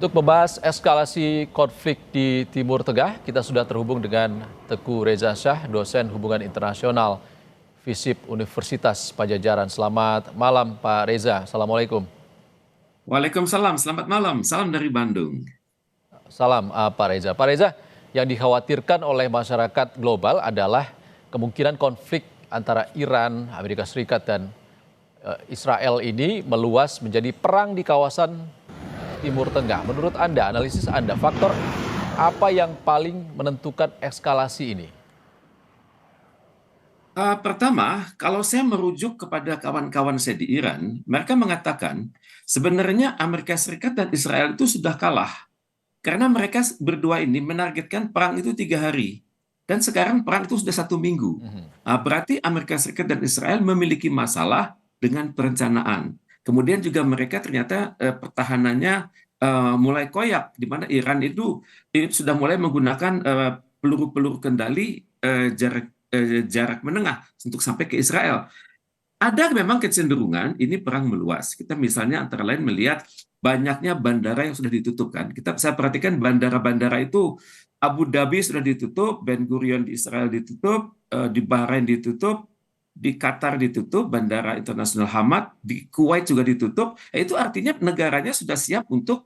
Untuk membahas eskalasi konflik di Timur Tengah, kita sudah terhubung dengan Teguh Reza Shah, dosen hubungan internasional FISIP Universitas Pajajaran. Selamat malam Pak Reza, Assalamualaikum. Waalaikumsalam, selamat malam. Salam dari Bandung. Salam Pak Reza. Pak Reza, yang dikhawatirkan oleh masyarakat global adalah kemungkinan konflik antara Iran, Amerika Serikat, dan Israel ini meluas menjadi perang di kawasan Timur Tengah. Menurut Anda, analisis Anda, faktor apa yang paling menentukan eskalasi ini? Pertama, kalau saya merujuk kepada kawan-kawan saya di Iran, mereka mengatakan sebenarnya Amerika Serikat dan Israel itu sudah kalah. Karena mereka berdua ini menargetkan perang itu 3 hari. Dan sekarang perang itu sudah 1 minggu. Berarti Amerika Serikat dan Israel memiliki masalah dengan perencanaan. Kemudian juga mereka ternyata pertahanannya mulai koyak, di mana Iran itu sudah mulai menggunakan peluru-peluru kendali jarak menengah untuk sampai ke Israel. Ada memang kecenderungan ini perang meluas. Kita misalnya antara lain melihat banyaknya bandara yang sudah ditutup kan. Saya perhatikan bandara-bandara itu Abu Dhabi sudah ditutup, Ben Gurion di Israel ditutup, di Bahrain ditutup, di Qatar ditutup, Bandara Internasional Hamad, di Kuwait juga ditutup. Itu artinya negaranya sudah siap untuk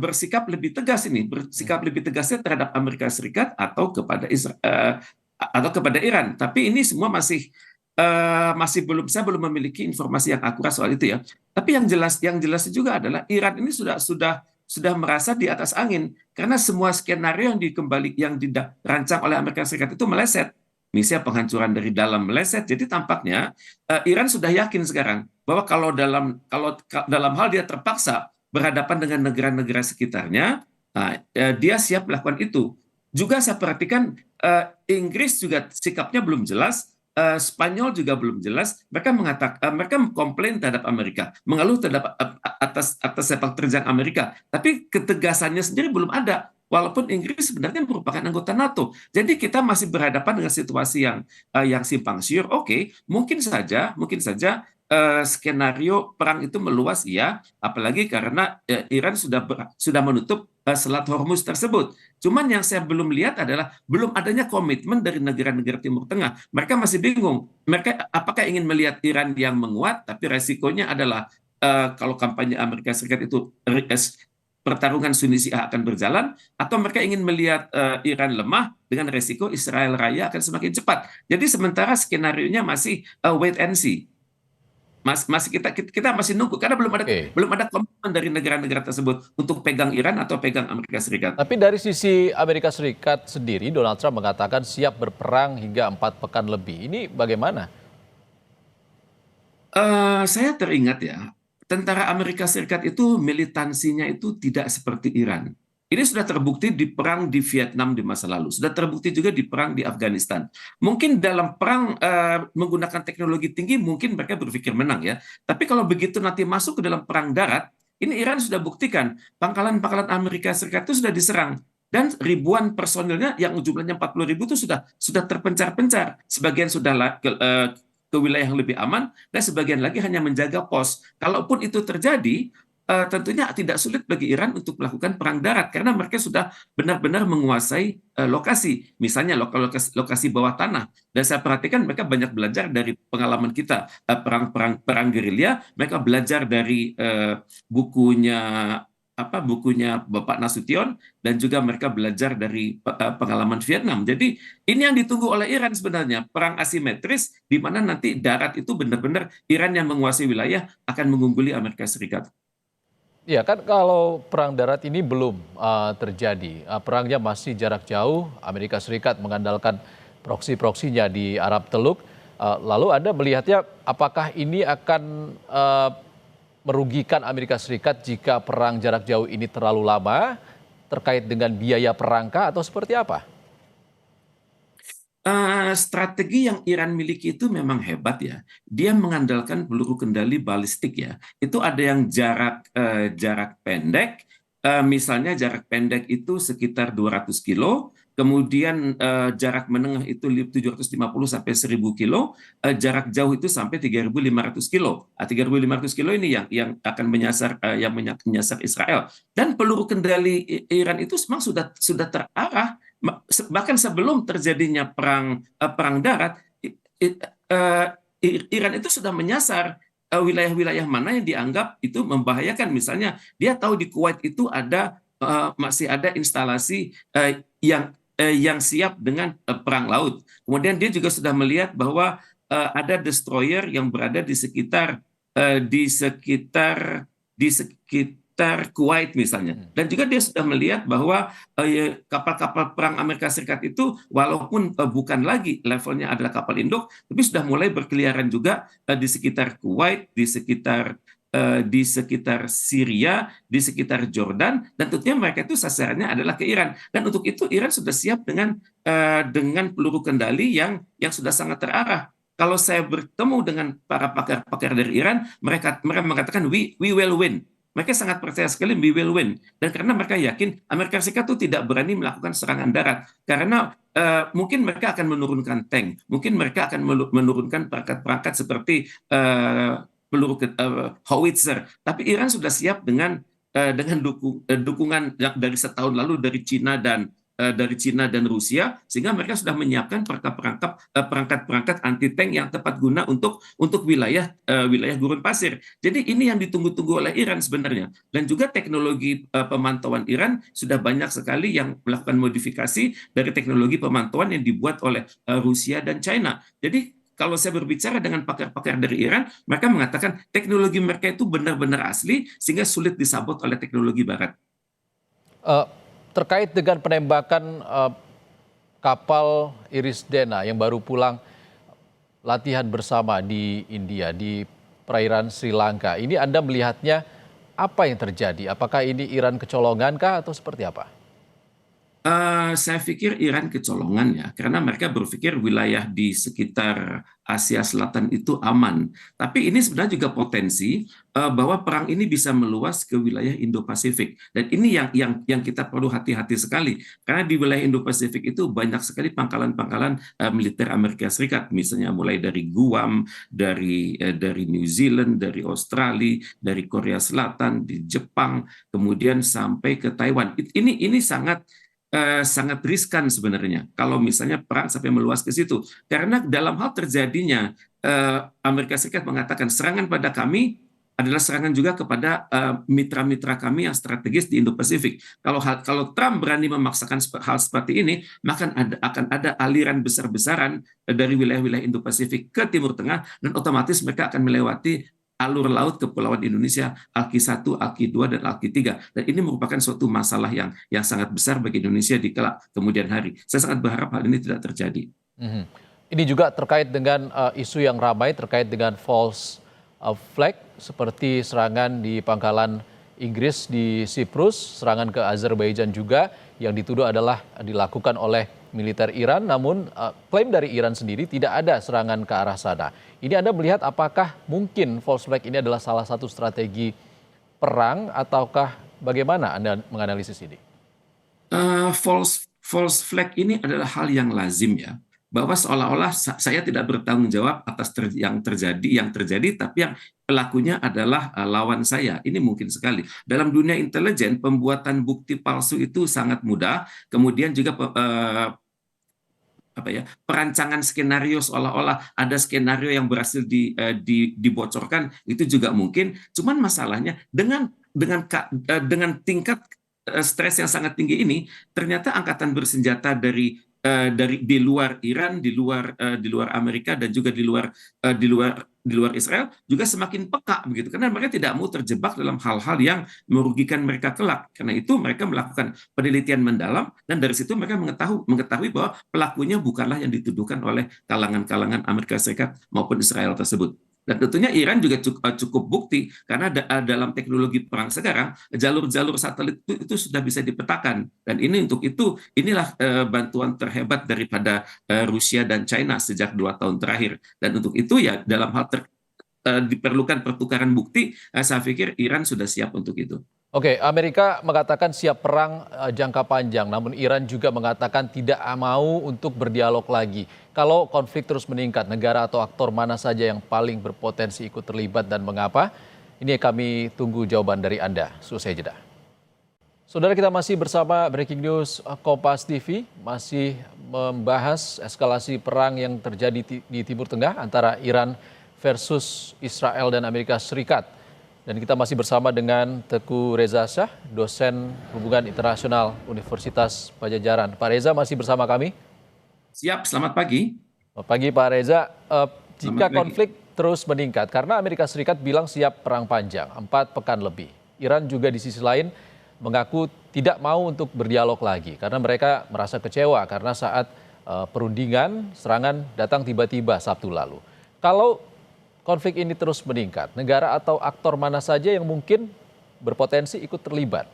bersikap lebih tegas ini, bersikap lebih tegasnya terhadap Amerika Serikat atau kepada atau kepada Iran. Tapi ini semua masih belum, saya belum memiliki informasi yang akurat soal itu ya. Tapi yang jelas juga adalah Iran ini sudah merasa di atas angin karena semua skenario yang dirancang oleh Amerika Serikat itu meleset. Misalnya penghancuran dari dalam meleset. Jadi tampaknya Iran sudah yakin sekarang bahwa kalau dalam hal dia terpaksa berhadapan dengan negara-negara sekitarnya, dia siap melakukan itu. Juga saya perhatikan Inggris juga sikapnya belum jelas, Spanyol juga belum jelas. Mereka komplain terhadap Amerika, mengeluh terhadap atas sepak terjang Amerika. Tapi ketegasannya sendiri belum ada. Walaupun Inggris sebenarnya merupakan anggota NATO, jadi kita masih berhadapan dengan situasi yang simpang siur. Oke, mungkin saja skenario perang itu meluas, ya, apalagi karena Iran sudah menutup Selat Hormuz tersebut. Cuman yang saya belum lihat adalah belum adanya komitmen dari negara-negara Timur Tengah. Mereka masih bingung. Mereka apakah ingin melihat Iran yang menguat, tapi resikonya adalah kalau kampanye Amerika Serikat itu pertarungan Sunni Syiah akan berjalan, atau mereka ingin melihat Iran lemah dengan resiko Israel Raya akan semakin cepat. Jadi sementara skenario-nya masih wait and see. Masih kita masih nunggu karena belum ada Oke. belum ada komitmen dari negara-negara tersebut untuk pegang Iran atau pegang Amerika Serikat. Tapi dari sisi Amerika Serikat sendiri, Donald Trump mengatakan siap berperang hingga 4 pekan lebih. Ini bagaimana? Saya teringat ya, tentara Amerika Serikat itu militansinya itu tidak seperti Iran. Ini sudah terbukti di perang di Vietnam di masa lalu, sudah terbukti juga di perang di Afghanistan. Mungkin dalam perang menggunakan teknologi tinggi, mungkin mereka berpikir menang ya. Tapi kalau begitu nanti masuk ke dalam perang darat, ini Iran sudah buktikan pangkalan-pangkalan Amerika Serikat itu sudah diserang. Dan ribuan personilnya yang jumlahnya 40.000 itu sudah terpencar-pencar. Sebagian sudah ke wilayah yang lebih aman, dan sebagian lagi hanya menjaga pos. Kalaupun itu terjadi, tentunya tidak sulit bagi Iran untuk melakukan perang darat karena mereka sudah benar-benar menguasai lokasi, misalnya lokasi bawah tanah. Dan saya perhatikan mereka banyak belajar dari pengalaman kita perang gerilya. Mereka belajar dari bukunya bukunya Bapak Nasution, dan juga mereka belajar dari pengalaman Vietnam. Jadi ini yang ditunggu oleh Iran sebenarnya, perang asimetris di mana nanti darat itu benar-benar Iran yang menguasai wilayah akan mengungguli Amerika Serikat. Ya kan kalau perang darat ini belum terjadi, perangnya masih jarak jauh, Amerika Serikat mengandalkan proksi-proksinya di Arab Teluk. Lalu Anda melihatnya apakah ini akan merugikan Amerika Serikat jika perang jarak jauh ini terlalu lama, terkait dengan biaya perangkah atau seperti apa? Strategi yang Iran miliki itu memang hebat ya. Dia mengandalkan peluru kendali balistik ya. Itu ada yang jarak pendek, misalnya jarak pendek itu sekitar 200 kilo, kemudian jarak menengah itu 750 sampai 1.000 kilo, jarak jauh itu sampai 3.500 kilo. 3.500 kilo ini yang akan menyasar menyasar Israel. Dan peluru kendali Iran itu memang sudah terarah bahkan sebelum terjadinya perang darat. Iran itu sudah menyasar wilayah-wilayah mana yang dianggap itu membahayakan. Misalnya dia tahu di Kuwait itu masih ada instalasi yang siap dengan perang laut. Kemudian dia juga sudah melihat bahwa ada destroyer yang berada di sekitar Kuwait misalnya. Dan juga dia sudah melihat bahwa kapal-kapal perang Amerika Serikat itu walaupun bukan lagi levelnya adalah kapal induk, tapi sudah mulai berkeliaran juga di sekitar Kuwait, di sekitar Syria, di sekitar Jordan, dan tentunya mereka itu sasarannya adalah ke Iran. Dan untuk itu Iran sudah siap dengan peluru kendali yang sudah sangat terarah. Kalau saya bertemu dengan para pakar-pakar dari Iran, mereka mengatakan we will win. Mereka sangat percaya sekali we will win. Dan karena mereka yakin Amerika Serikat itu tidak berani melakukan serangan darat. Karena mungkin mereka akan menurunkan tank, mungkin mereka akan menurunkan perangkat-perangkat seperti peluru howitzer. Tapi Iran sudah siap dengan dukungan dari setahun lalu dari Cina dan Rusia, sehingga mereka sudah menyiapkan perangkat-perangkat anti tank yang tepat guna untuk wilayah gurun pasir. Jadi ini yang ditunggu-tunggu oleh Iran sebenarnya. Dan juga teknologi pemantauan Iran sudah banyak sekali yang melakukan modifikasi dari teknologi pemantauan yang dibuat oleh Rusia dan China. Jadi kalau saya berbicara dengan pakar-pakar dari Iran, mereka mengatakan teknologi mereka itu benar-benar asli sehingga sulit disabot oleh teknologi Barat. Eh, Terkait dengan penembakan kapal Iris Dena yang baru pulang latihan bersama di India, di perairan Sri Lanka, ini Anda melihatnya apa yang terjadi? Apakah ini Iran kecolongan kah atau seperti apa? Saya pikir Iran kecolongan ya, karena mereka berpikir wilayah di sekitar Asia Selatan itu aman. Tapi ini sebenarnya juga potensi bahwa perang ini bisa meluas ke wilayah Indo-Pasifik. Dan ini yang kita perlu hati-hati sekali, karena di wilayah Indo-Pasifik itu banyak sekali pangkalan-pangkalan militer Amerika Serikat, misalnya mulai dari Guam, dari New Zealand, dari Australia, dari Korea Selatan, di Jepang, kemudian sampai ke Taiwan. Ini sangat riskan sebenarnya kalau misalnya perang sampai meluas ke situ. Karena dalam hal terjadinya Amerika Serikat mengatakan serangan pada kami adalah serangan juga kepada mitra-mitra kami yang strategis di Indo-Pasifik. Kalau Trump berani memaksakan hal seperti ini, maka akan ada aliran besar-besaran dari wilayah-wilayah Indo-Pasifik ke Timur Tengah, dan otomatis mereka akan melewati alur laut Kepulauan Indonesia, Alki 1, Alki 2, dan Alki 3. Dan ini merupakan suatu masalah yang sangat besar bagi Indonesia di kemudian hari. Saya sangat berharap hal ini tidak terjadi. Ini juga terkait dengan isu yang ramai terkait dengan false flag, seperti serangan di pangkalan Inggris di Siprus, serangan ke Azerbaijan juga yang dituduh adalah dilakukan oleh militer Iran, namun klaim dari Iran sendiri tidak ada serangan ke arah sana. Ini Anda melihat apakah mungkin false flag ini adalah salah satu strategi perang, ataukah bagaimana Anda menganalisis ini? False flag ini adalah hal yang lazim ya, bahwa seolah-olah saya tidak bertanggung jawab atas yang terjadi, tapi yang pelakunya adalah lawan saya. Ini mungkin sekali. Dalam dunia intelijen, pembuatan bukti palsu itu sangat mudah. Kemudian juga perancangan skenario seolah-olah ada skenario yang berhasil dibocorkan itu juga mungkin. Cuman masalahnya dengan tingkat stres yang sangat tinggi ini, ternyata angkatan bersenjata di luar Iran, di luar Amerika, dan juga di luar Israel juga semakin peka begitu, karena mereka tidak mau terjebak dalam hal-hal yang merugikan mereka kelak. Karena itu mereka melakukan penelitian mendalam, dan dari situ mereka mengetahui bahwa pelakunya bukanlah yang dituduhkan oleh kalangan-kalangan Amerika Serikat maupun Israel tersebut. Dan tentunya Iran juga cukup bukti, karena dalam teknologi perang sekarang jalur-jalur satelit itu sudah bisa dipetakan. Dan inilah bantuan terhebat daripada Rusia dan China sejak 2 tahun terakhir. Dan untuk itu ya dalam hal diperlukan pertukaran bukti, saya pikir Iran sudah siap untuk itu. Oke, Amerika mengatakan siap perang jangka panjang, namun Iran juga mengatakan tidak mau untuk berdialog lagi. Kalau konflik terus meningkat, negara atau aktor mana saja yang paling berpotensi ikut terlibat dan mengapa? Ini kami tunggu jawaban dari Anda. Selesai jeda. Saudara, kita masih bersama Breaking News Kompas TV, masih membahas eskalasi perang yang terjadi di Timur Tengah antara Iran versus Israel dan Amerika Serikat. Dan kita masih bersama dengan Teguh Reza Shah, dosen hubungan internasional Universitas Pajajaran. Pak Reza masih bersama kami. Siap, selamat pagi. Selamat pagi Pak Reza. Jika Selamat pagi. konflik terus meningkat, karena Amerika Serikat bilang siap perang panjang, 4 pekan lebih. Iran juga di sisi lain mengaku tidak mau untuk berdialog lagi, karena mereka merasa kecewa karena saat perundingan serangan datang tiba-tiba Sabtu lalu. Kalau konflik ini terus meningkat, negara atau aktor mana saja yang mungkin berpotensi ikut terlibat?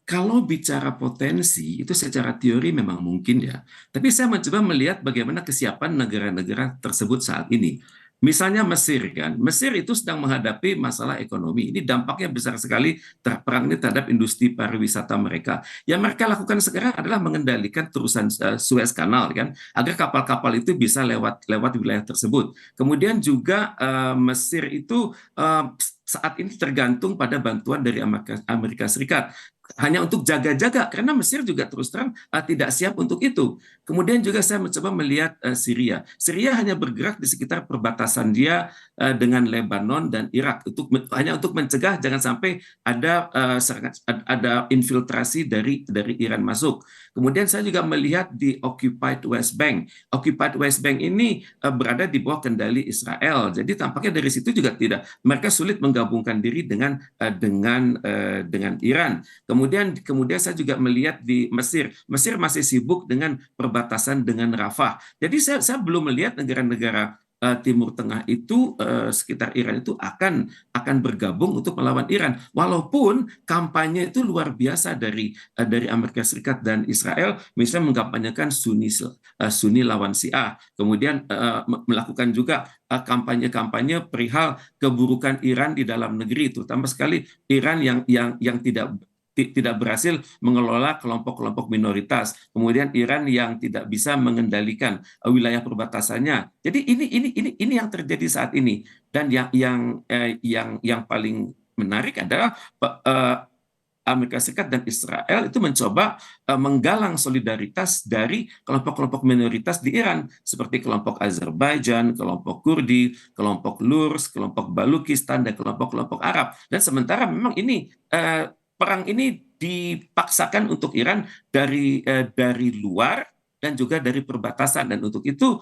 Kalau bicara potensi, itu secara teori memang mungkin ya. Tapi saya mencoba melihat bagaimana kesiapan negara-negara tersebut saat ini. Misalnya Mesir kan, Mesir itu sedang menghadapi masalah ekonomi. Ini dampaknya besar sekali perang ini terhadap industri pariwisata mereka. Yang mereka lakukan sekarang adalah mengendalikan terusan Suez Canal kan, agar kapal-kapal itu bisa lewat wilayah tersebut. Kemudian juga Mesir itu saat ini tergantung pada bantuan dari Amerika Serikat hanya untuk jaga-jaga karena Mesir juga terus terang tidak siap untuk itu. Kemudian juga saya mencoba melihat Syria. Syria hanya bergerak di sekitar perbatasan dia dengan Lebanon dan Irak hanya untuk mencegah jangan sampai ada infiltrasi dari Iran masuk. Kemudian saya juga melihat di Occupied West Bank. Occupied West Bank ini berada di bawah kendali Israel. Jadi tampaknya dari situ juga tidak mereka sulit menggabungkan diri dengan Iran. Kemudian saya juga melihat di Mesir. Mesir masih sibuk dengan perbatasan dengan Rafah. Jadi saya belum melihat negara-negara Timur Tengah itu sekitar Iran itu akan bergabung untuk melawan Iran. Walaupun kampanye itu luar biasa dari Amerika Serikat dan Israel, misalnya mengkampanyekan Sunni lawan Syiah. Kemudian melakukan juga kampanye-kampanye perihal keburukan Iran di dalam negeri, terutama sekali Iran yang tidak berhasil mengelola kelompok-kelompok minoritas. Kemudian Iran yang tidak bisa mengendalikan wilayah perbatasannya. Jadi ini yang terjadi saat ini. Dan yang paling menarik adalah Amerika Serikat dan Israel itu mencoba menggalang solidaritas dari kelompok-kelompok minoritas di Iran seperti kelompok Azerbaijan, kelompok Kurdi, kelompok Lurs, kelompok Balukistan dan kelompok-kelompok Arab. Dan sementara memang ini perang ini dipaksakan untuk Iran dari luar dan juga dari perbatasan, dan untuk itu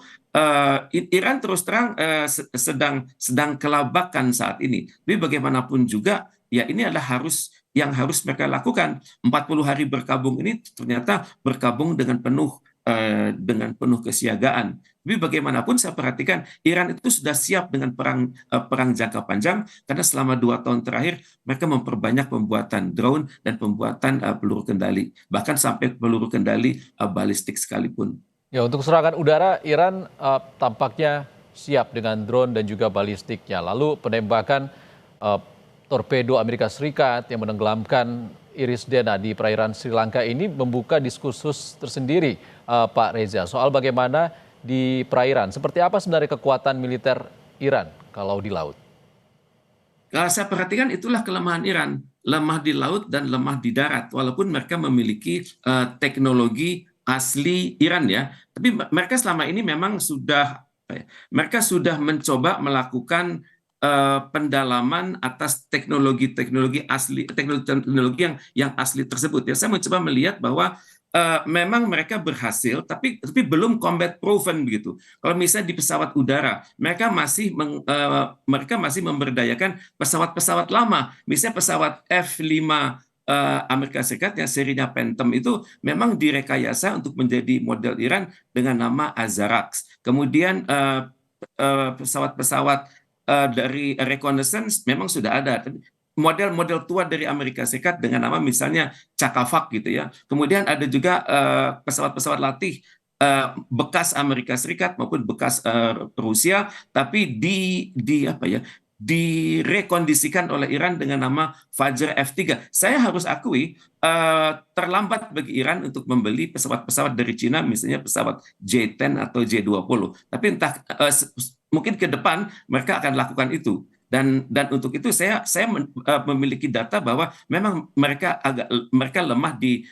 Iran terus terang sedang kelabakan saat ini. Tapi bagaimanapun juga ya ini adalah yang harus mereka lakukan. 40 hari berkabung ini ternyata berkabung dengan penuh kesiagaan. Tapi bagaimanapun saya perhatikan Iran itu sudah siap dengan perang jangka panjang karena selama 2 tahun terakhir mereka memperbanyak pembuatan drone dan pembuatan peluru kendali, bahkan sampai peluru kendali balistik sekalipun. Ya, untuk serangan udara, Iran tampaknya siap dengan drone dan juga balistiknya. Lalu penembakan torpedo Amerika Serikat yang menenggelamkan Iris Dena di perairan Sri Lanka ini membuka diskursus tersendiri, Pak Reza, soal bagaimana di perairan. Seperti apa sebenarnya kekuatan militer Iran kalau di laut? Kalau saya perhatikan itulah kelemahan Iran, lemah di laut dan lemah di darat, walaupun mereka memiliki teknologi asli Iran ya, tapi mereka selama ini memang mereka sudah mencoba melakukan pendalaman atas teknologi asli, teknologi yang asli tersebut ya. Saya mencoba melihat bahwa memang mereka berhasil, tapi belum combat proven begitu. Kalau misalnya di pesawat udara, mereka masih memberdayakan pesawat-pesawat lama. Misalnya pesawat F-5 Amerika Serikat yang serinya Phantom itu memang direkayasa untuk menjadi model Iran dengan nama Azarax. Kemudian pesawat-pesawat dari reconnaissance memang sudah ada. Model-model tua dari Amerika Serikat dengan nama misalnya Cakavak gitu ya. Kemudian ada juga pesawat-pesawat latih bekas Amerika Serikat maupun bekas Rusia, tapi di apa ya direkondisikan oleh Iran dengan nama Fajr F-3. Saya harus akui terlambat bagi Iran untuk membeli pesawat-pesawat dari Cina, misalnya pesawat J-10 atau J-20. Tapi entah mungkin ke depan mereka akan lakukan itu. Dan untuk itu saya memiliki data bahwa memang mereka lemah di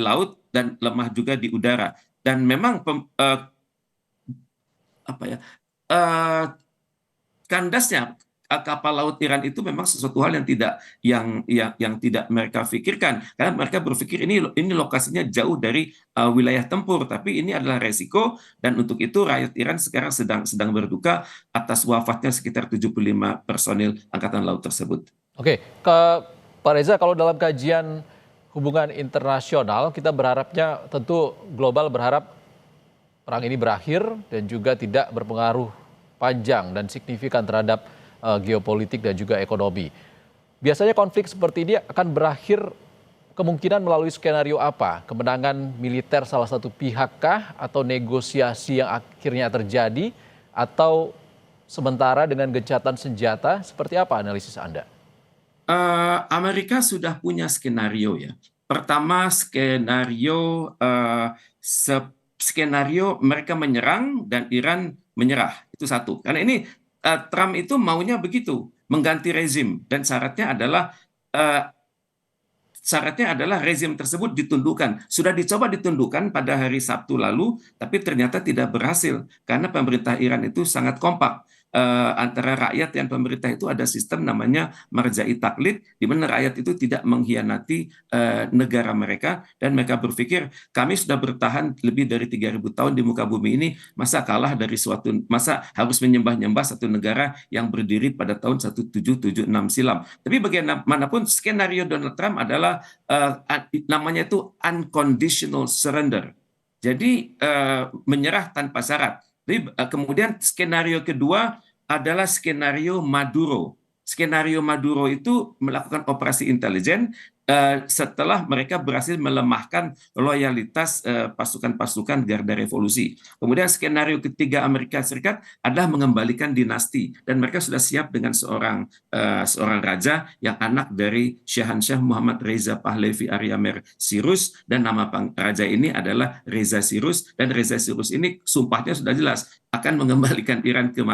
laut dan lemah juga di udara. Dan memang apa ya eh, kandasnya kapal laut Iran itu memang sesuatu hal yang tidak mereka pikirkan, karena mereka berpikir ini lokasinya jauh dari wilayah tempur, tapi ini adalah resiko. Dan untuk itu rakyat Iran sekarang sedang berduka atas wafatnya sekitar 75 personil angkatan laut tersebut. Oke, ke Pak Reza, kalau dalam kajian hubungan internasional, kita berharapnya tentu global berharap perang ini berakhir dan juga tidak berpengaruh panjang dan signifikan terhadap geopolitik dan juga ekonomi. Biasanya konflik seperti ini akan berakhir kemungkinan melalui skenario apa? Kemenangan militer salah satu pihak kah, atau negosiasi yang akhirnya terjadi, atau sementara dengan gencatan senjata? Seperti apa analisis Anda? Amerika sudah punya skenario ya. Pertama, skenario mereka menyerang dan Iran menyerah. Itu satu. Karena ini Trump itu maunya begitu, mengganti rezim, dan eh, syaratnya adalah rezim tersebut ditundukkan. Sudah dicoba ditundukkan pada hari Sabtu lalu, tapi ternyata tidak berhasil karena pemerintah Iran itu sangat kompak. Antara rakyat dan pemerintah itu ada sistem namanya marja'i taklid, di mana rakyat itu tidak mengkhianati negara mereka, dan mereka berpikir kami sudah bertahan lebih dari 3.000 tahun di muka bumi ini, masa harus menyembah-nyembah satu negara yang berdiri pada tahun 1776 silam. Tapi bagaimanapun skenario Donald Trump adalah namanya itu unconditional surrender. Jadi menyerah tanpa syarat. Jadi, kemudian skenario kedua adalah skenario Maduro. Skenario Maduro itu melakukan operasi intelijen setelah mereka berhasil melemahkan loyalitas pasukan-pasukan Garda Revolusi. Kemudian skenario ketiga Amerika Serikat adalah mengembalikan dinasti, dan mereka sudah siap dengan seorang raja yang anak dari Syahansyah Muhammad Reza Pahlavi Aryamer Sirus, dan nama raja ini adalah Reza Sirus. Dan Reza Sirus ini sumpahnya sudah jelas akan mengembalikan Iran ke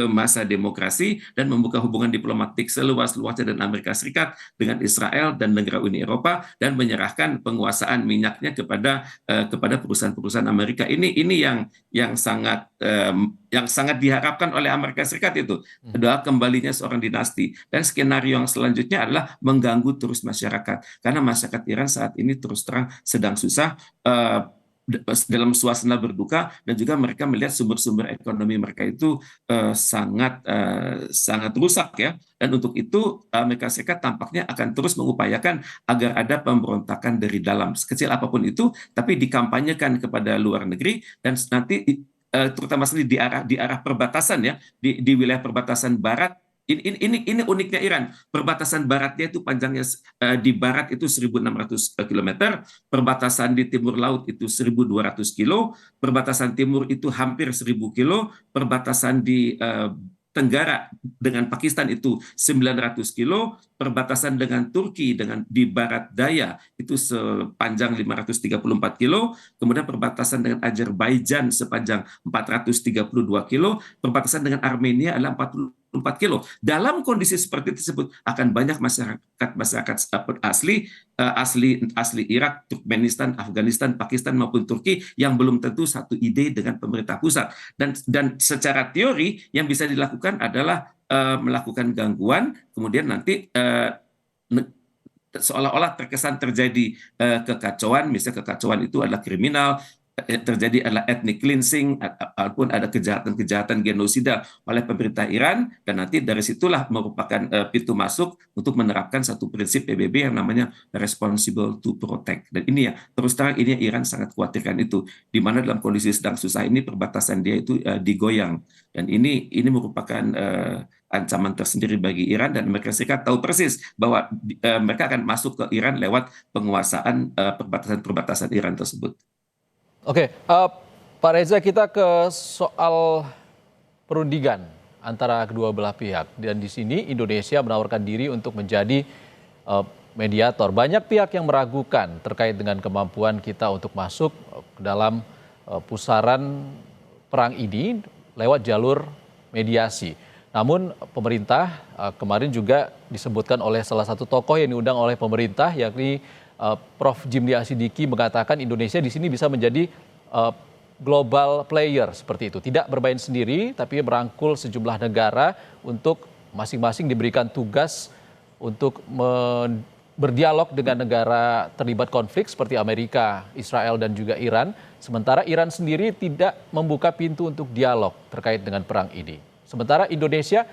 masa demokrasi dan membuka hubungan diplomatik seluas-luasnya dengan Amerika Serikat, dengan Israel dan negara Uni Eropa, dan menyerahkan penguasaan minyaknya kepada perusahaan-perusahaan Amerika. Ini yang sangat diharapkan oleh Amerika Serikat, itu adalah kembalinya seorang dinasti. Dan skenario yang selanjutnya adalah mengganggu terus masyarakat, karena masyarakat Iran saat ini terus terang sedang susah, dalam suasana berduka, dan juga mereka melihat sumber-sumber ekonomi mereka itu sangat rusak ya. Dan untuk itu Amerika Serikat tampaknya akan terus mengupayakan agar ada pemberontakan dari dalam, sekecil apapun itu, tapi dikampanyekan kepada luar negeri, dan nanti terutama sekali di arah perbatasan ya, di wilayah perbatasan barat. Ini uniknya Iran. Perbatasan baratnya itu panjangnya di barat itu 1.600 kilometer, perbatasan di timur laut itu 1.200 kilo, perbatasan timur itu hampir 1.000 kilo, perbatasan di Tenggara dengan Pakistan itu 900 kilo, perbatasan dengan Turki di barat daya itu sepanjang 534 kilo, kemudian perbatasan dengan Azerbaijan sepanjang 432 kilo, perbatasan dengan Armenia adalah 44 kilo. Dalam kondisi seperti tersebut akan banyak masyarakat asli Irak, Turkmenistan, Afghanistan, Pakistan maupun Turki yang belum tentu satu ide dengan pemerintah pusat. Dan secara teori yang bisa dilakukan adalah melakukan gangguan, kemudian nanti seolah-olah terkesan terjadi kekacauan, misalnya kekacauan itu adalah kriminal, terjadi adalah ethnic cleansing, ataupun ada kejahatan-kejahatan genosida oleh pemerintah Iran, dan nanti dari situlah merupakan pintu masuk untuk menerapkan satu prinsip PBB yang namanya responsible to protect. Dan ini ya, terus terang ini Iran sangat khawatirkan itu, di mana dalam kondisi sedang susah ini perbatasan dia itu digoyang, dan ini merupakan ancaman tersendiri bagi Iran, dan Amerika Serikat tahu persis bahwa mereka akan masuk ke Iran lewat penguasaan perbatasan-perbatasan Iran tersebut. Oke, Pak Reza, kita ke soal perundingan antara kedua belah pihak. Dan di sini Indonesia menawarkan diri untuk menjadi mediator. Banyak pihak yang meragukan terkait dengan kemampuan kita untuk masuk ke dalam pusaran perang ini lewat jalur mediasi. Namun pemerintah kemarin juga disebutkan oleh salah satu tokoh yang diundang oleh pemerintah, yakni Prof. Jimli Asidiki, mengatakan Indonesia di sini bisa menjadi global player seperti itu. Tidak bermain sendiri, tapi merangkul sejumlah negara untuk masing-masing diberikan tugas untuk berdialog dengan negara terlibat konflik seperti Amerika, Israel, dan juga Iran. Sementara Iran sendiri tidak membuka pintu untuk dialog terkait dengan perang ini. Sementara Indonesia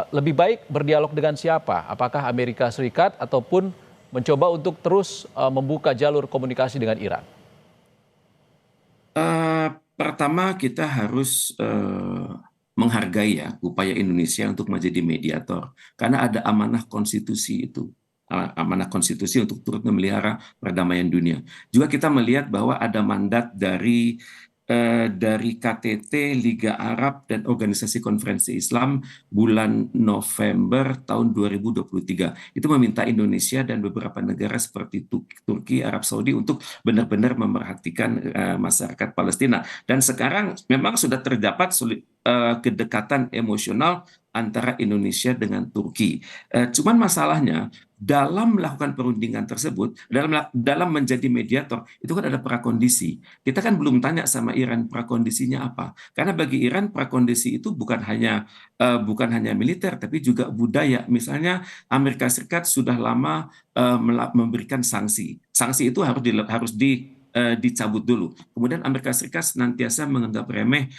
lebih baik berdialog dengan siapa? Apakah Amerika Serikat ataupun mencoba untuk terus membuka jalur komunikasi dengan Iran? Pertama kita harus menghargai ya upaya Indonesia untuk menjadi mediator karena ada amanah konstitusi itu. Amanah konstitusi untuk turut memelihara perdamaian dunia. Juga kita melihat bahwa ada mandat dari KTT, Liga Arab, dan Organisasi Konferensi Islam bulan November tahun 2023. Itu meminta Indonesia dan beberapa negara seperti Turki, Arab Saudi untuk benar-benar memerhatikan masyarakat Palestina. Dan sekarang memang sudah terdapat kedekatan emosional antara Indonesia dengan Turki. Cuman masalahnya dalam melakukan perundingan tersebut, dalam menjadi mediator, itu kan ada prakondisi. Kita kan belum tanya sama Iran prakondisinya apa. Karena bagi Iran prakondisi itu bukan hanya militer, tapi juga budaya. Misalnya Amerika Serikat sudah lama memberikan sanksi. Sanksi itu harus dicabut dulu. Kemudian Amerika Serikat senantiasa menganggap remeh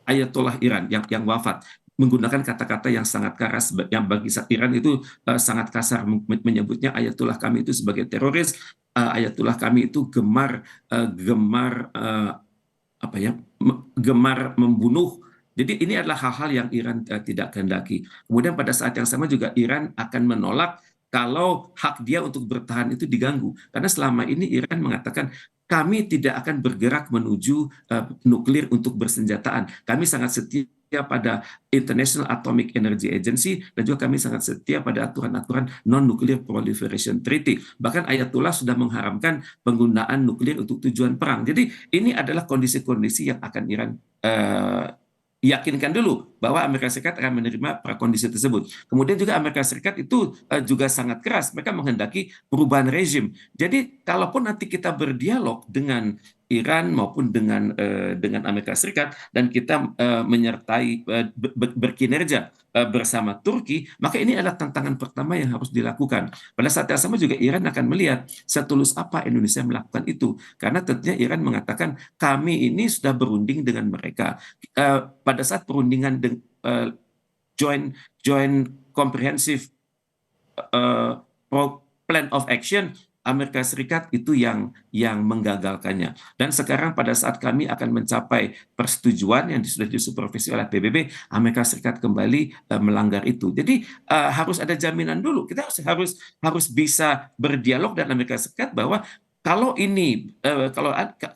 Ayatollah Iran yang wafat, menggunakan kata-kata yang sangat keras, yang bagi Iran itu sangat kasar, menyebutnya Ayatollah kami itu sebagai teroris, Ayatollah kami itu gemar membunuh. Jadi ini adalah hal-hal yang Iran tidak kehendaki. Kemudian pada saat yang sama juga Iran akan menolak kalau hak dia untuk bertahan itu diganggu. Karena selama ini Iran mengatakan kami tidak akan bergerak menuju nuklir untuk bersenjataan. Kami sangat setia pada International Atomic Energy Agency dan juga kami sangat setia pada aturan-aturan Non-Nuclear Proliferation Treaty. Bahkan Ayatollah sudah mengharamkan penggunaan nuklir untuk tujuan perang. Jadi ini adalah kondisi-kondisi yang akan Iran yakinkan dulu bahwa Amerika Serikat akan menerima prakondisi tersebut. Kemudian juga Amerika Serikat itu juga sangat keras, mereka menghendaki perubahan rezim. Jadi kalaupun nanti kita berdialog dengan Iran maupun dengan Amerika Serikat dan kita menyertai berkinerja bersama Turki, maka ini adalah tantangan pertama yang harus dilakukan. Pada saat yang sama juga Iran akan melihat setulus apa Indonesia melakukan itu, karena tentunya Iran mengatakan kami ini sudah berunding dengan mereka. Pada saat perundingan joint comprehensive plan of action, Amerika Serikat itu yang menggagalkannya. Dan sekarang pada saat kami akan mencapai persetujuan yang sudah disupervisi oleh PBB, Amerika Serikat kembali melanggar itu. Jadi harus ada jaminan dulu. Kita harus bisa berdialog dengan Amerika Serikat bahwa kalau ini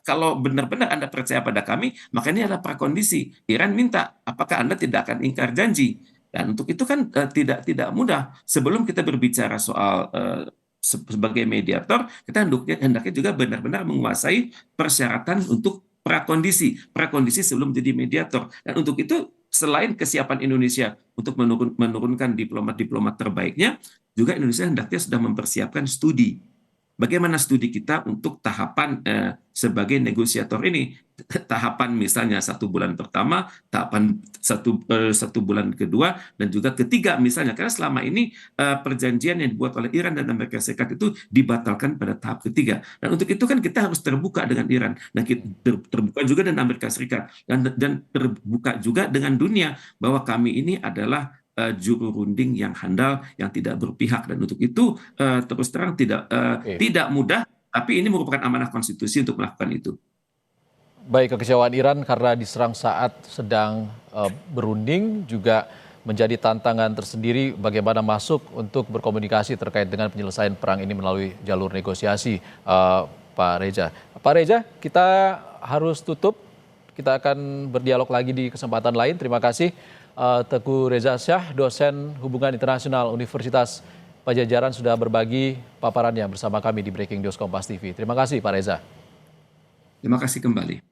kalau benar-benar Anda percaya pada kami, maka ini adalah prakondisi. Iran minta, apakah Anda tidak akan ingkar janji? Dan untuk itu kan tidak mudah. Sebelum kita berbicara soal sebagai mediator, kita hendaknya juga benar-benar menguasai persyaratan untuk prakondisi sebelum jadi mediator. Dan untuk itu, selain kesiapan Indonesia untuk menurunkan diplomat-diplomat terbaiknya, juga Indonesia hendaknya sudah mempersiapkan studi. Bagaimana studi kita untuk tahapan sebagai negosiator ini? Tahapan misalnya 1 bulan pertama, tahapan satu bulan kedua, dan juga ketiga misalnya. Karena selama ini perjanjian yang dibuat oleh Iran dan Amerika Serikat itu dibatalkan pada tahap ketiga. Dan untuk itu kan kita harus terbuka dengan Iran. Dan kita terbuka juga dengan Amerika Serikat. Dan terbuka juga dengan dunia bahwa kami ini adalah juru runding yang handal, yang tidak berpihak, dan untuk itu terus terang tidak mudah, tapi ini merupakan amanah konstitusi untuk melakukan itu. Baik, kekecewaan Iran karena diserang saat sedang berunding juga menjadi tantangan tersendiri bagaimana masuk untuk berkomunikasi terkait dengan penyelesaian perang ini melalui jalur negosiasi, Pak Reza. Pak Reza, kita harus tutup Kita akan berdialog lagi di kesempatan lain. Terima kasih Teguh Reza Syah, dosen Hubungan Internasional Universitas Pajajaran sudah berbagi paparannya bersama kami di Breaking News Kompas TV. Terima kasih Pak Reza. Terima kasih kembali.